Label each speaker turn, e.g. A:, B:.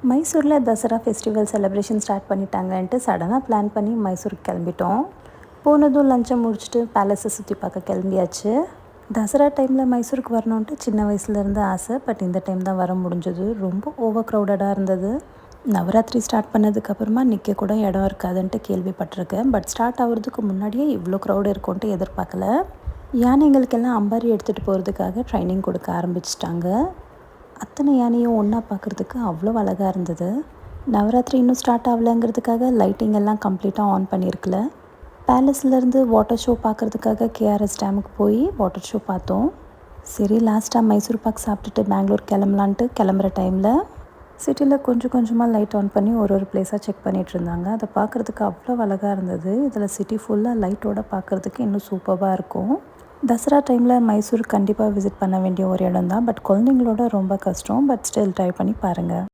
A: மைசூரில் Dussehra festival celebration start பண்ணிட்டாங்கன்ட்டு சடனாக plan பண்ணி மைசூருக்கு கிளம்பிட்டோம். போனதும் லஞ்சை முடிச்சுட்டு பேலஸை சுற்றி பார்க்க கிளம்பியாச்சு. தசரா டைமில் மைசூருக்கு வரணுன்ட்டு சின்ன வயசுலேருந்து ஆசை. பட் இந்த டைம் தான் வர முடிஞ்சது. ரொம்ப ஓவர் க்ரௌடடாக இருந்தது. நவராத்திரி ஸ்டார்ட் பண்ணதுக்கப்புறமா நிற்க கூட இடம் இருக்காதுன்ட்டு கேள்விப்பட்டிருக்கேன். பட் ஸ்டார்ட் ஆகிறதுக்கு முன்னாடியே இவ்வளோ க்ரௌடு இருக்கும்ன்ட்டு எதிர்பார்க்கல. யானைகளுக்கெல்லாம் அம்பாரி எடுத்துகிட்டு போகிறதுக்காக ட்ரைனிங் கொடுக்க ஆரம்பிச்சிட்டாங்க. அத்தனை யானையும் ஒன்றா பார்க்குறதுக்கு அவ்வளோ அழகாக இருந்தது. நவராத்திரி இன்னும் ஸ்டார்ட் ஆகலைங்கிறதுக்காக லைட்டிங் எல்லாம் கம்ப்ளீட்டாக ஆன் பண்ணியிருக்கல. பேலஸ்லேருந்து வாட்டர் ஷோ பார்க்குறதுக்காக கேஆர்எஸ் டேமுக்கு போய் வாட்டர் ஷோ பார்த்தோம். சரி, லாஸ்ட்டாக மைசூர் பாக் சாப்பிட்டுட்டு பெங்களூர் கிளம்பலான்ட்டு கிளம்புற டைமில் சிட்டியில் கொஞ்சம் கொஞ்சமாக லைட் ஆன் பண்ணி ஒரு பிளேஸாக செக் பண்ணிகிட்டு இருந்தாங்க. அதை பார்க்குறதுக்கு அவ்வளோ அழகாக இருந்தது. இதில் சிட்டி ஃபுல்லாக லைட்டோடு பார்க்குறதுக்கு இன்னும் சூப்பராக இருக்கும். தசரா டைமில் மைசூர் கண்டிப்பாக விசிட் பண்ண வேண்டிய ஒரு இடம் தான். பட் குழந்தைங்களோட ரொம்ப கஷ்டம். பட் ஸ்டில் ட்ரை பண்ணி பாருங்கள்.